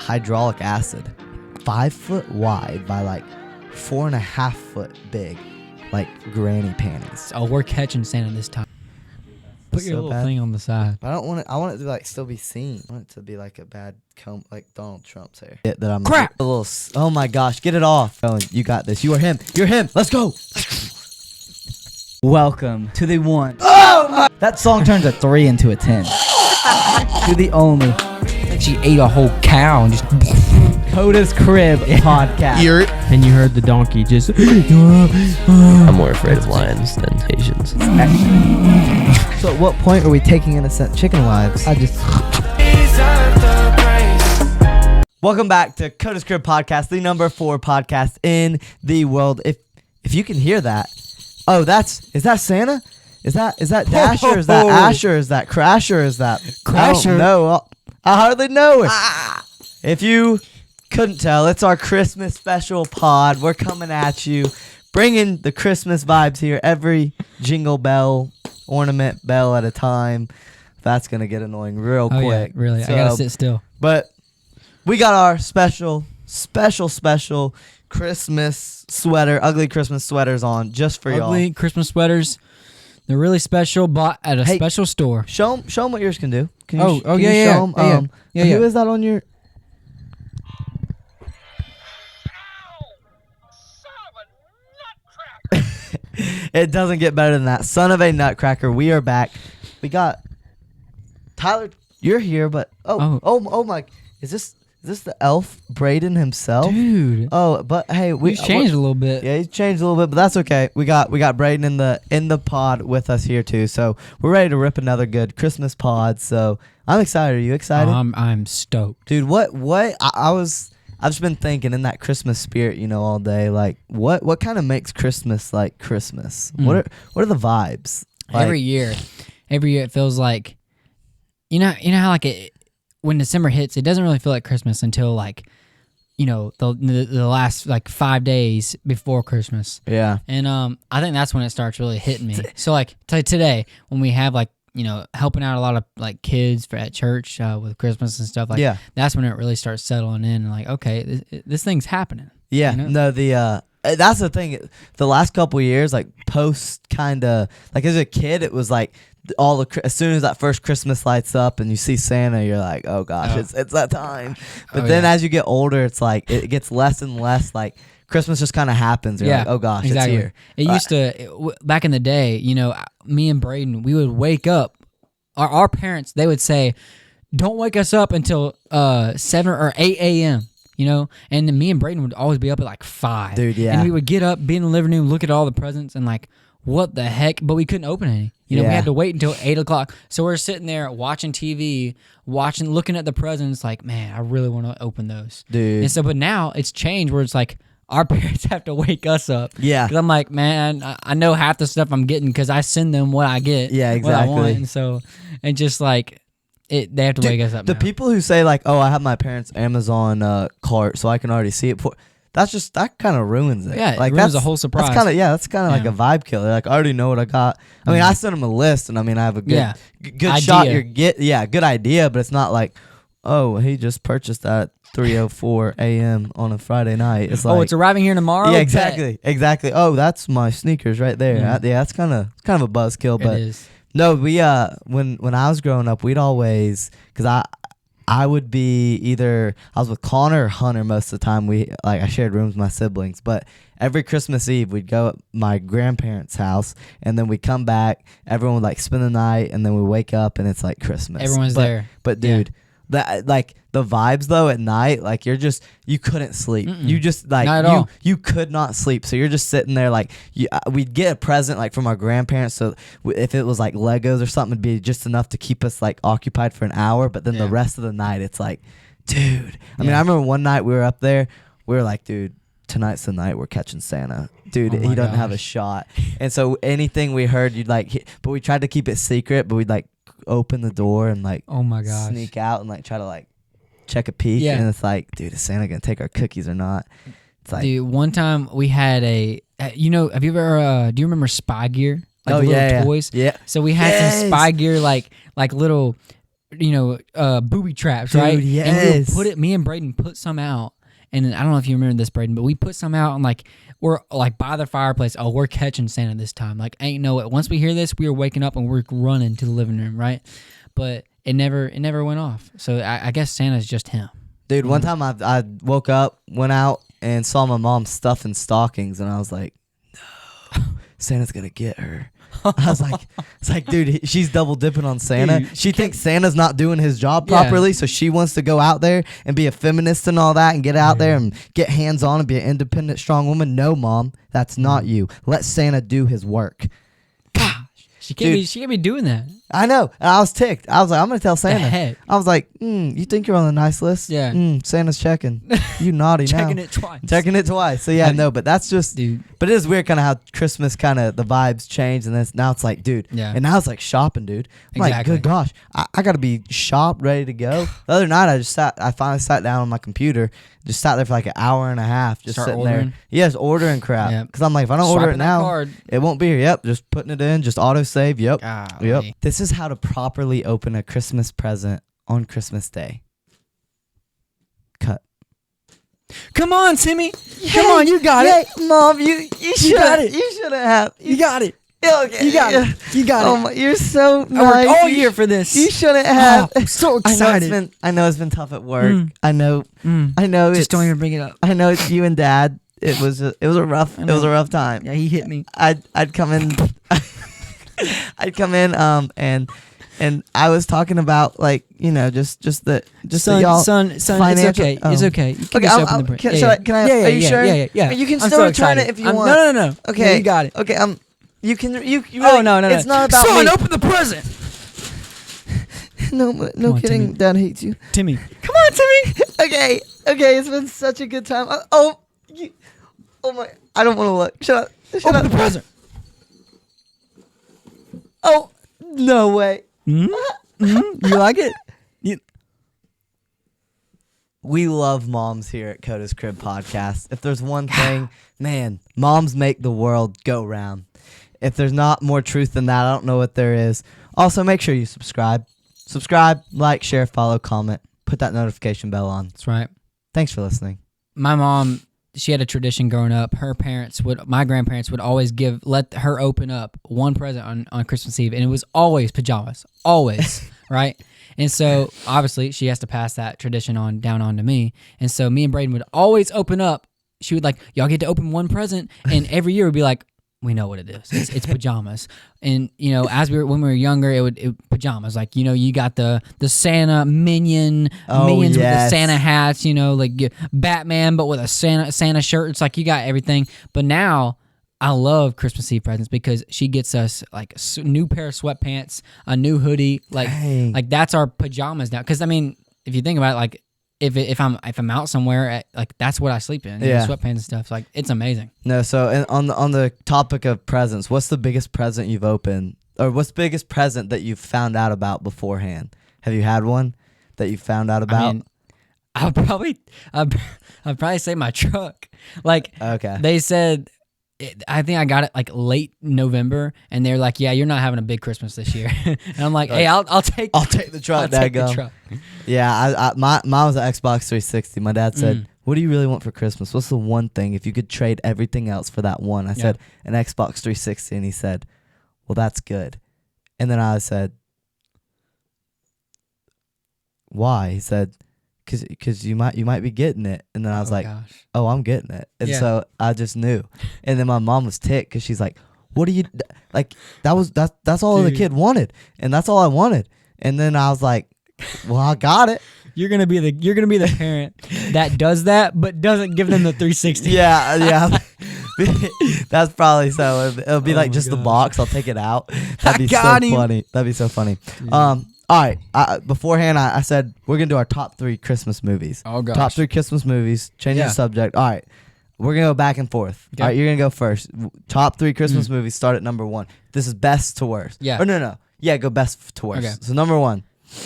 hydraulic acid, 5 foot wide by like 4.5 foot big, like granny panties. Oh, we're catching Santa this time. Put your little thing on the side. I don't want it. I want it to like still be seen. I want it to be like a bad comb, like Donald Trump's hair. That I'm crap. A little. Oh my gosh, get it off. Oh, you got this. You are him. You're him. Let's go. Welcome to the one. Oh! That song turns a 3 into a 10. To the only. Like she ate a whole cow and just. Coda's Crib podcast. And you heard the donkey just. I'm more afraid of lions than Asians. So at what point are we taking innocent chicken lives? Welcome back to Coda's Crib podcast, the number 4 podcast in the world. If you can hear that, oh, is that Santa? Is that Dasher? Is that Asher? Is that Crasher? Is that Crasher? I don't know. I hardly know it. If you couldn't tell, it's our Christmas special pod. We're coming at you, bringing the Christmas vibes here. Every jingle bell, ornament bell at a time. That's gonna get annoying real quick. Yeah, really. I gotta sit still. But we got our special Christmas sweater, ugly Christmas sweaters on just for y'all. Ugly Christmas sweaters. They're really special, bought at a special store. Show them what yours can do. Can Show them? Who is that on your? It doesn't get better than that. Son of a nutcracker. We are back. We got Tyler. You're here, but oh my! Is this the elf Braden himself? Dude. Oh, but hey, he's changed a little bit. Yeah, he's changed a little bit, but that's okay. We got Braden in the pod with us here too, so we're ready to rip another good Christmas pod. So I'm excited. Are you excited? I'm stoked, dude. What I've just been thinking in that Christmas spirit, all day. Like, what kind of makes Christmas like Christmas? What are the vibes? Like, every year it feels like, you know how like when December hits, it doesn't really feel like Christmas until like, the last like 5 days before Christmas. Yeah. And I think that's when it starts really hitting me. So like today when we have like, helping out a lot of like kids at church with Christmas and stuff, like that's when it really starts settling in and like, okay, this thing's happening. Yeah, no, that's the thing. The last couple of years, like post kind of like as a kid, it was like as soon as that first Christmas lights up and you see Santa, you're like, oh gosh, it's that time. But then as you get older, it's like it gets less and less like Christmas just kind of happens. You're like, oh gosh, exactly. It's here. It used to, back in the day, me and Braden, we would wake up. Our parents, they would say, don't wake us up until 7 or 8 a.m., And then me and Braden would always be up at like 5. Dude, yeah. And we would get up, be in the living room, look at all the presents, and like, what the heck? But we couldn't open any. We had to wait until 8 o'clock. So we're sitting there watching TV, looking at the presents, like, man, I really want to open those. Dude. And so, but now it's changed where it's like, our parents have to wake us up. Yeah. Because I'm like, man, I know half the stuff I'm getting because I send them what I get. Yeah, exactly. What I want. And so, and just like, they have to wake us up The now. people who say like, oh, I have my parents' Amazon cart so I can already see it before. That kind of ruins it. Yeah, like, it ruins the whole surprise. That's kind of like a vibe killer. Like, I already know what I got. I mean, I sent them a list, and I mean, I have a good idea. shot. Good idea, but it's not like, oh, he just purchased that 3:04 a.m. on a Friday night. It's like, it's arriving here tomorrow. Yeah, exactly. Oh, that's my sneakers right there. Yeah, that's kind of a buzzkill. But it is. No, we when I was growing up, we'd always, because I would be either I was with Connor or Hunter most of the time. I shared rooms with my siblings, but every Christmas Eve we'd go at my grandparents' house, and then we come back. Everyone would like spend the night, and then we wake up and it's like Christmas. Everyone's there. But dude, that like the vibes though at night, like you couldn't sleep. Mm-mm. You just like not at all. You could not sleep. So you're just sitting there like we'd get a present like from our grandparents. So if it was like Legos or something, it'd be just enough to keep us like occupied for an hour. But then the rest of the night, it's like, dude. I mean, I remember one night we were up there. We were like, dude, tonight's the night we're catching Santa. Dude, he doesn't have a shot. And so anything we heard, you'd like, but we tried to keep it secret. But we'd like open the door and like, oh my gosh, sneak out and like try to like check a peek. Yeah. And it's like, dude, is Santa gonna take our cookies or not? It's like, dude, one time we had have you ever do you remember Spy Gear? Like little toys. Yeah. So we had some Spy Gear like little booby traps, Dude, right? And we yes. would put it. Me and Braden put some out, and then, I don't know if you remember this, Braden, but we put some out, and like we're like by the fireplace. Oh, we're catching Santa this time. Like ain't no. Once we hear this, we are waking up and we're running to the living room, right? But it never went off. So I guess Santa's just him. Dude, one time I woke up, went out, and saw my mom stuffing stockings, and I was like, no, Santa's gonna get her. I was like, it's like, dude, she's double dipping on Santa. Dude, she thinks Santa's not doing his job Yeah. properly, so she wants to go out there and be a feminist and all that and get out there and get hands on and be an independent, strong woman. No, Mom, that's not you. Let Santa do his work. Gosh, She can't be doing that. I know. And I was ticked. I was like, I'm going to tell Santa. heck? I was like, you think you're on the nice list? Yeah. Santa's checking. You naughty now. Checking it twice. Checking it twice. So yeah, no, but that's just, Dude. but it is weird kind of how Christmas kind of the vibes change, and then now it's like, dude, Yeah. and now it's like shopping, dude. I'm Exactly. like, good gosh, I got to be shopped, ready to go. The other night I finally sat down on my computer, just sat there for like an hour and a half, just Start sitting ordering? there. Yes, ordering crap. Yep. Because I'm like, if I don't order it Swiping that now, card. it won't be here. Yep, just putting it in, just auto save. Yep. Golly. Yep. This is how to properly open a Christmas present on Christmas Day. Cut. Come on, Timmy. Come on, you got it. Mom, you got it. You shouldn't have. You got it. Okay. You got it. You got Oh it. my, you're so I worked nice. all year for this. You shouldn't have. Oh, I'm so I excited. know it's been tough at work. Mm. I know Just it's don't even bring it up. I know it's you and Dad. It was a rough time. Yeah, he hit me. I'd come in and I was talking about like, just the y'all son, it's financial- okay. oh. It's okay. You can Okay, just I'll- open I'll- the print. can- Yeah, should yeah. I- can I- Yeah, are you yeah, sure? Yeah, yeah. You can I'm still so return it excited. if you want. No. Okay. Yeah, you got it. Okay, you can you Oh, really, no. It's not about Son, me. open the present. No on, kidding. Timmy. Dad hates you. Timmy. Come on, Timmy. Okay, it's been such a good time. Oh my! I don't want to look. Shut up. Shut Open up. the present. Oh, no way. You like it? We love moms here at Coda's Crib Podcast. If there's one thing, man, moms make the world go round. If there's not more truth than that, I don't know what there is. Also, make sure you subscribe. Subscribe, like, share, follow, comment. Put that notification bell on. That's right. Thanks for listening. My mom, she had a tradition growing up. My grandparents would always let her open up one present on Christmas Eve, and it was always pajamas, always, right? And so obviously she has to pass that tradition down on to me. And so me and Braden would always open up. She would like, y'all get to open one present, and every year would be like, we know what it is. It's pajamas. And when we were younger, it pajamas. Like you got the Santa minions with the Santa hats. Like Batman, but with a Santa shirt. It's like you got everything. But now I love Christmas Eve presents because she gets us like a new pair of sweatpants, a new hoodie. Like that's our pajamas now. Because I mean, if you think about it, like. If I'm out somewhere, that's what I sleep in. Yeah. Sweatpants and stuff. Like it's amazing. No, so on the topic of presents, what's the biggest present you've opened, or what's the biggest present that you've found out about beforehand? Have you had one that you found out about? I mean, I'd probably say my truck. Like Okay. they said, I think I got it like late November, and they're like, "Yeah, you're not having a big Christmas this year." And I'm like, "Hey, I'll take the truck. I'll take the daggum. truck." Yeah, mine was an Xbox 360. My dad said, "What do you really want for Christmas? What's the one thing if you could trade everything else for that one?" I said, "An Xbox 360," and he said, "Well, that's good." And then I said, "Why?" He said, "Cause you might be getting it." And then I was like, Gosh. "Oh, I'm getting it." And Yeah. so I just knew. And then my mom was ticked because she's like, "What do you like?" That's all the Dude. kid wanted, and that's all I wanted. And then I was like, "Well, I got it." You're gonna be the parent that does that, but doesn't give them the 360. Yeah. That's probably so. It'll be Oh like my just the gosh. box. I'll take it out. That'd be so got him. funny. That'd be so funny. All right. Beforehand, I said we're gonna do our top 3 Christmas movies. Oh gosh. Top 3 Christmas movies. Changing Yeah. the subject. All right. We're gonna go back and forth. Okay. All right. You're gonna go first. Top 3 Christmas movies. Start at number 1. This is best to worst. Yeah. Or no. Yeah, go best to worst. Okay. So number 1.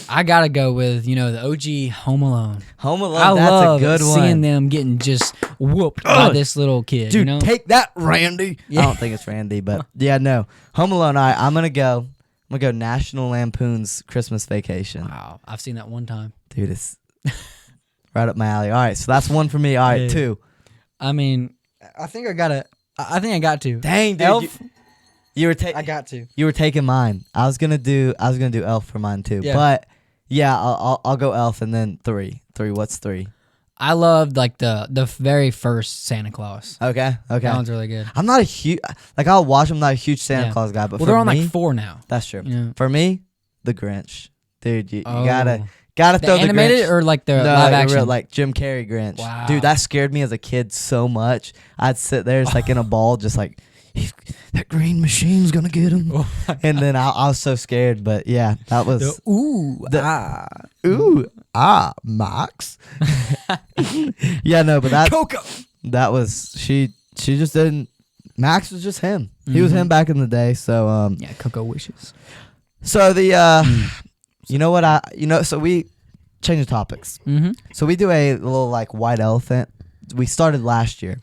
I gotta go with the OG Home Alone. Home Alone. I That's love a good one. seeing them getting just whooped by this little kid. Dude, take that, Randy. Yeah. I don't think it's Randy, but yeah, no. Home Alone. All right, I'm gonna go I'm gonna go National Lampoon's Christmas Vacation. Wow, I've seen that one time. Dude, it's right up my alley. All right, so that's one for me. All right, Yeah. 2. I mean, I think I got to. Dang, dude. Elf. You were I got to. You were taking mine. I was gonna do Elf for mine too. Yeah. But yeah, I'll go Elf and then 3. 3. What's 3? I loved like the very first Santa Claus. Okay. That one's really good. I'm not a huge I'll watch. I'm not a huge Santa Claus guy, but Well, for they're on me, like 4 now. that's true. Yeah. For me, the Grinch, dude. You Oh. gotta The throw the animated Grinch. or like the No, live the action? real, like Jim Carrey Grinch. Wow. Dude, that scared me as a kid so much. I'd sit there just like in a ball, just like that green machine's gonna get him. Oh And then I was so scared. But yeah, that was ooh, Max. Yeah, no, but Coco. that was she just didn't. Max was just him. He was him back in the day. So Yeah, Coco wishes. so the you know what so we change the topics. Mm-hmm. So we do a little like white elephant. We started last year.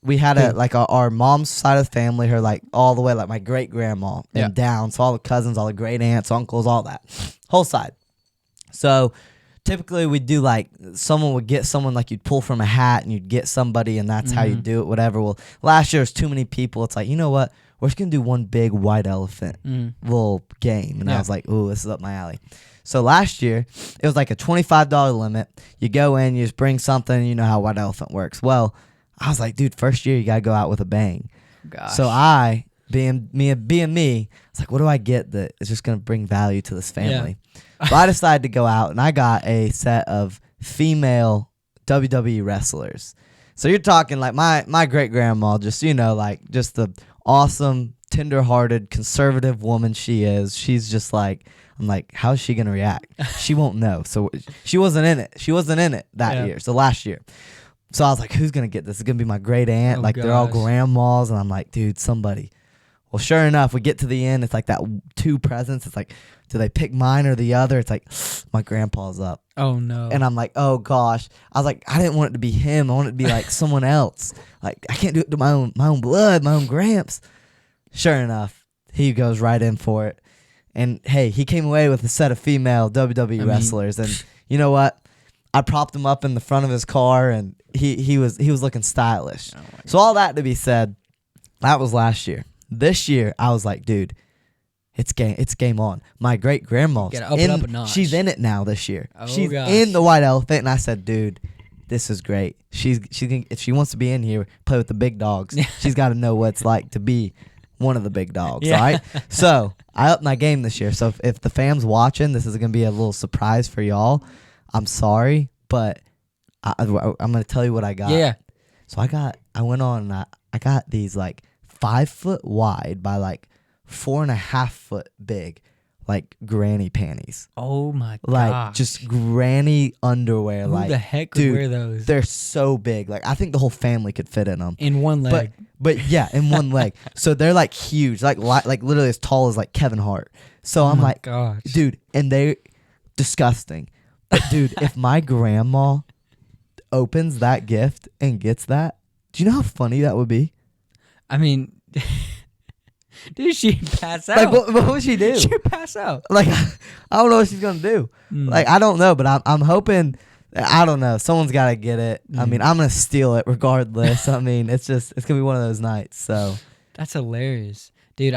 We had our mom's side of the family, her like all the way like my great grandma and down, so all the cousins, all the great aunts, uncles, all that whole side. So typically we do like someone would get someone like you'd pull from a hat and you'd get somebody and that's how you do it. Whatever. Well, last year was too many people. It's like, you know what? We're just gonna do one big white elephant little game, and I was like, ooh, this is up my alley. So last year, it was like a $25 limit. You go in, you just bring something, you know how white elephant works. Well, I was like, dude, first year you gotta go out with a bang. Gosh. So I, being me, it's like, what do I get that is just gonna bring value to this family? So I decided to go out, and I got a set of female WWE wrestlers. So you're talking like my great grandma, just like just the awesome, tender-hearted, conservative woman she is. She's just like, I'm like, how's she gonna react? She won't know. So she wasn't in it. She wasn't in it that year. So last year. So I was like, who's gonna get this? It's gonna be my great aunt. Oh, like they're all gosh. grandmas, and I'm like, dude, somebody. Well, sure enough, we get to the end. It's like that 2 presents. It's like, do they pick mine or the other? It's like, my grandpa's up. Oh no. And I'm like, oh gosh. I was like, I didn't want it to be him. I want it to be like someone else. Like I can't do it to my own blood, my own gramps. Sure enough, he goes right in for it. And hey, he came away with a set of female WWE wrestlers. And you know what? I propped him up in the front of his car, and he was looking stylish. So all that to be said, that was last year. This year, I was like, dude, it's game on. My great grandma's Gotta up it up a notch. she's in it now this year. Oh, She's gosh. in the white elephant, and I said, dude, this is great. She's gonna, if she wants to be in here, play with the big dogs. She's got to know what it's like to be one of the big dogs. Yeah. All right. So I upped my game this year. So if the fam's watching, this is gonna be a little surprise for y'all. I'm sorry, but I'm gonna tell you what I got. Yeah. So I went on and I got these like 5 foot wide by like 4.5 foot big, like granny panties. Oh my god. Like just granny underwear. Who like the heck dude, would wear those? They're so big. Like I think the whole family could fit in them. In one leg. But yeah, in one leg. So they're like huge, like literally as tall as like Kevin Hart. So I'm like, gosh. dude, and they're disgusting. But dude, if my grandma opens that gift and gets that, do you know how funny that would be? I mean, dude, she'd pass out. Like, what would she do? She'd pass out. Like, I don't know what she's gonna do. Like, I don't know, but I'm hoping. I don't know. Someone's got to get it. I mean, I'm gonna steal it regardless. I mean, it's gonna be one of those nights. So That's hilarious, dude.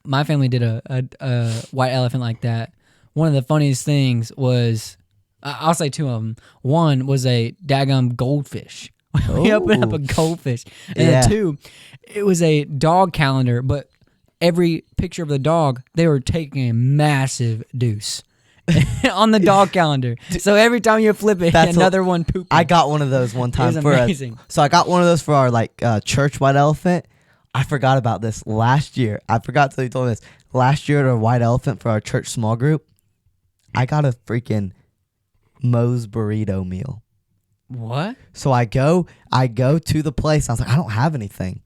My family did a white elephant like that. One of the funniest things was, I'll say 2 of them. One was a daggum goldfish. We opened up a goldfish, and then 2, it was a dog calendar. But every picture of the dog, they were taking a massive deuce on the dog calendar. So every time you flip it, another one pooping. I got one of those one time was for amazing. so I got one of those for our like church white elephant. I forgot about this last year. I forgot till you told me this. Last year at our white elephant for our church small group, I got a freaking Moe's burrito meal. What? So I go to the place. I was like, I don't have anything.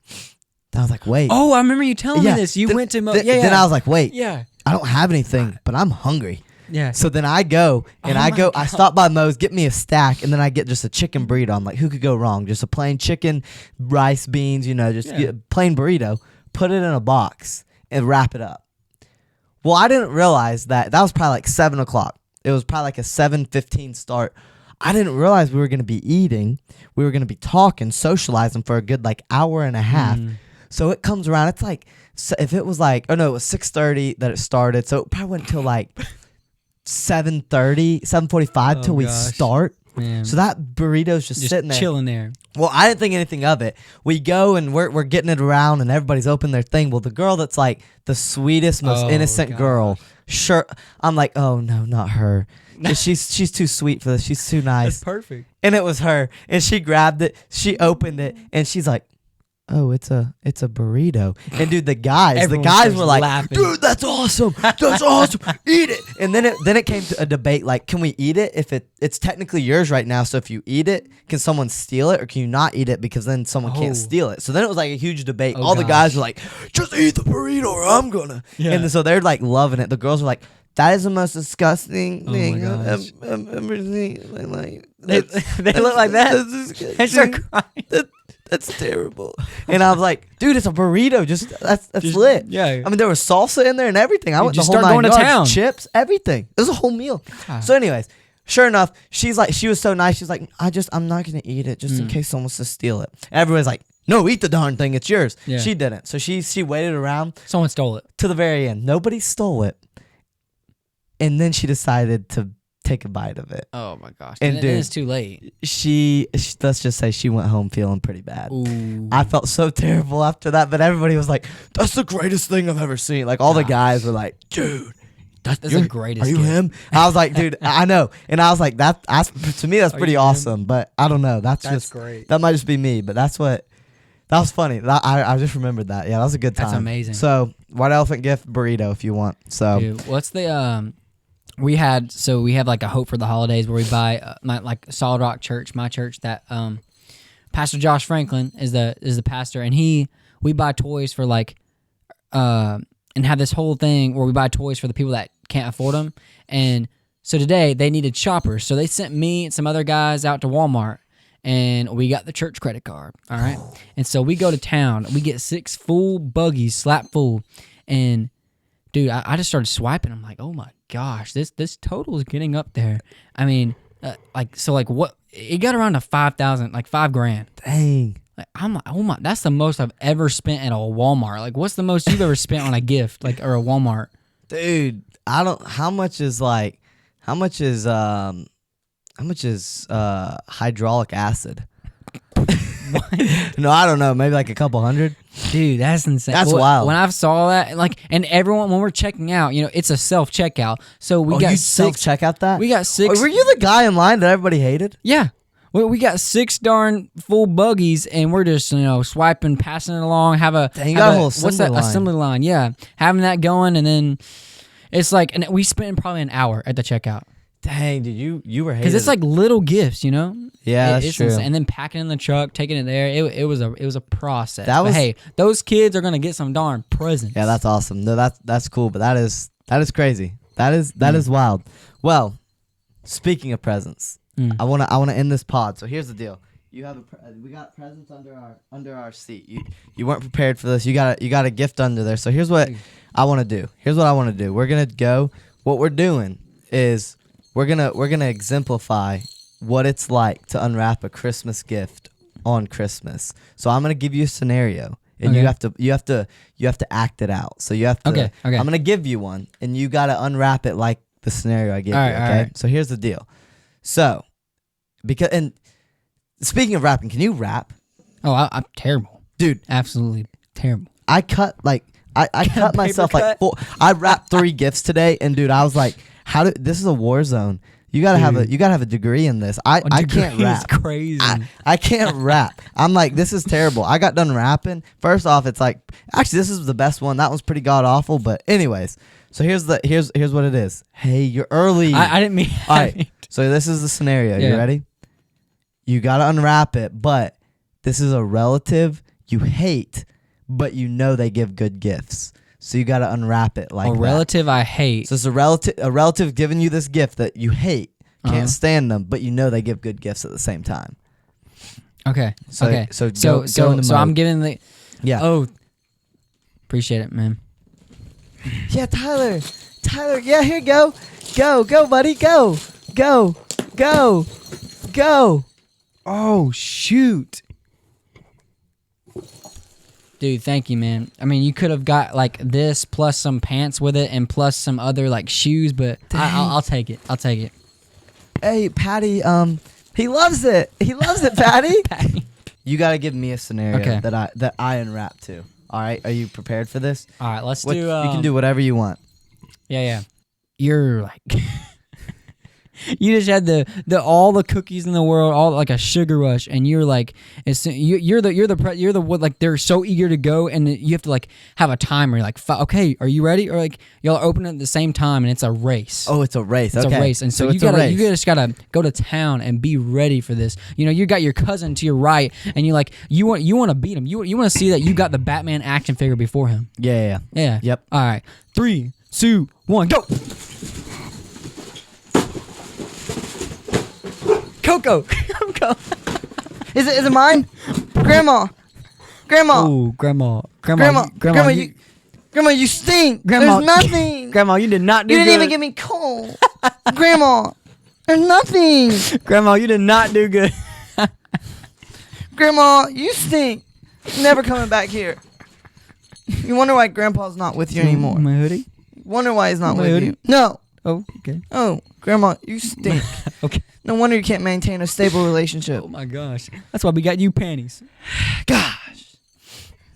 Then I was like, wait. Oh, I remember you telling me this. You went to Then I was like, wait. Yeah. I don't have anything, but I'm hungry. Yeah. So then I go and I stop by Moe's, get me a stack, and then I get just a chicken burrito. I'm like, who could go wrong? Just a plain chicken, rice, beans, just get a plain burrito. Put it in a box and wrap it up. Well, I didn't realize that was probably like 7 o'clock. It was probably like a 7:15 start. I didn't realize we were gonna be eating. We were gonna be talking, socializing for a good like hour and a half. So it comes around. It's like if it was like, oh no, it was 6:30 that it started. So it probably went till like 7:30, 7:45 till we start. Man. So that burrito's just sitting there, chilling there. Well, I didn't think anything of it. We go and we're getting it around, and everybody's opening their thing. Well, the girl that's like the sweetest, most innocent girl. Sure, I'm like, oh no, not her. 'Cause she's too sweet for this. She's too nice. That's perfect. And it was her. And she grabbed it. She opened it, and she's like, oh, it's a burrito. And dude, the guys were like, laughing. dude, that's awesome. That's awesome. Eat it. And then it came to a debate like, can we eat it if it's technically yours right now? So if you eat it, can someone steal it, or can you not eat it because then someone can't steal it? So then it was like a huge debate. All the guys were like, just eat the burrito or I'm gonna. Yeah. And so they're like loving it. The girls were like, that is the most disgusting thing I've ever seen. Like, they look like that. They start crying. That's terrible. And I was like, dude, it's a burrito. That's lit. Yeah. I mean, there was salsa in there and everything. I went the whole start 9 going to yards, town. chips, everything. It was a whole meal. God. So anyways, sure enough, she was so nice. She's like, I'm not going to eat it just in case someone wants to steal it. Everyone's like, no, eat the darn thing. It's yours. Yeah. She didn't. So she waited around. Someone stole it. To the very end. Nobody stole it. And then she decided to take a bite of it. Oh my gosh! And dude, it's too late. She let's just say she went home feeling pretty bad. Ooh. I felt so terrible after that, but everybody was like, "That's the greatest thing I've ever seen." Like all the guys were like, "Dude, that's the greatest." Are you gift. him?" I was like, "Dude, I know." And I was like, "That to me, that's pretty awesome." But I don't know. That's just great. That might just be me, but that was funny. I just remembered that. Yeah, that was a good time. That's amazing. So white elephant gift burrito if you want. So dude, what's the we have like a hope for the holidays where we buy like Solid Rock Church, my church, that Pastor Josh Franklin is the pastor, and we buy toys for like and have this whole thing where we buy toys for the people that can't afford them. And so today they needed shoppers, so they sent me and some other guys out to Walmart, and we got the church credit card. All right, and so we go to town, we get 6 full buggies, slap full, and dude, I just started swiping. I'm like, oh my gosh, this total is getting up there. I mean, what? It got around to 5,000, like $5,000. Dang. Like, I'm like, oh my, that's the most I've ever spent at a Walmart. Like, what's the most you've ever spent on a gift, like, or a Walmart? Dude, how much is hydraulic acid? No, I don't know. Maybe like a couple hundred. Dude, that's insane. That's wild. When I saw that, like, and everyone, when we're checking out, it's a self checkout. So we got 6 self checkout that. We got 6. Were you the guy in line that everybody hated? Yeah. We got 6 darn full buggies, and we're just swiping, passing it along. Assembly line? Yeah, having that going, and then it's like, and we spent probably an hour at the checkout. Dang, dude, you were hated. Because it's like little gifts, Yeah, that's true. Insane. And then packing in the truck, taking it there, it was a process. But hey, those kids are gonna get some darn presents. Yeah, that's awesome. No, that's cool, but that is crazy. That is wild. Well, speaking of presents, I wanna end this pod. So here's the deal. We got presents under our seat. You weren't prepared for this. You got a gift under there. So here's what I want to do. We're gonna go. What we're doing is we're gonna exemplify what it's like to unwrap a Christmas gift on Christmas. So I'm gonna give you a scenario, and you have to act it out. So you have to. Okay. I'm gonna give you one, and you gotta unwrap it like the scenario I gave you. Okay. All right. So here's the deal. So, and speaking of rapping, can you rap? Oh, I'm terrible, dude. Absolutely terrible. I cut myself like 4. I wrapped 3 gifts today, and dude, I was like, this is a war zone. You gotta have a degree in this. I can't rap. It's crazy. I can't rap. I'm like, this is terrible. I got done rapping. First off, it's like, actually, this is the best one. That one's pretty god awful. But anyways, so here's what it is. Hey, you're early. I didn't mean. All right. So this is the scenario. You ready? You gotta unwrap it, but this is a relative you hate, but you know they give good gifts. So you gotta unwrap it like a relative I hate. So it's a relative giving you this gift that you hate, can't stand them, but you know they give good gifts at the same time. Okay. So okay. So go in the mode. I'm giving the. Yeah. Oh. Appreciate it, man. Yeah, Tyler. Tyler, yeah, here you go. Go, buddy, go. Go. Oh, shoot. Dude, thank you, man. I mean, you could have got like this plus some pants with it and plus some other like shoes, but I'll take it. I'll take it. Hey, Patty, he loves it. He loves it, Patty. Patty. You got to give me a scenario Okay. that I unwrap to. All right, are you prepared for this? All right, let's What- do. you can do whatever you want. Yeah. You're like, you just had the all the cookies in the world, all like a sugar rush, and you're like, you're the what, like they're so eager to go, and you have to like have a timer. Like, okay, are you ready? Or like y'all open it at the same time, and it's a race. Oh, it's a race. It's okay. a race, and so you just gotta go to town and be ready for this. You know, you got your cousin to your right, and you want to beat him. You want to see that you got the Batman action figure before him. Yeah. Yep. All right, 3, 2, 1, go. Coco. Is it mine? Grandma. Oh, Grandma, you stink. Grandma, There's nothing. Grandma, you did not do You good. didn't even give me coal. Grandma, there's nothing. Grandma, you did not do good. Grandma, you stink. Never coming back here. You wonder why Grandpa's not with you anymore. My hoodie. Wonder why he's not My with hoodie? you. No. Oh, okay. Oh, Grandma, you stink. Okay. No wonder you can't maintain a stable relationship. Oh my gosh, that's why we got you panties, Gosh.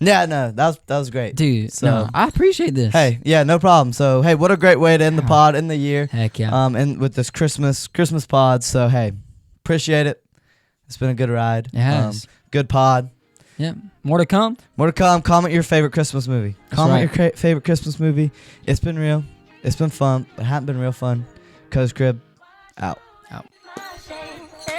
Yeah, no, that was great. dude. So- No, I appreciate this. Hey, yeah, no problem. So, hey, what a great way to end the pod in the year. Heck yeah. And with this Christmas pod. So, hey, appreciate it. It's been a good ride. It has. Good pod. Yeah. More to come. More to come. Comment your favorite Christmas movie. That's Comment right. your favorite Christmas movie. It's been real. It's been fun. It hasn't been real fun. Co's Crib, out. My shame.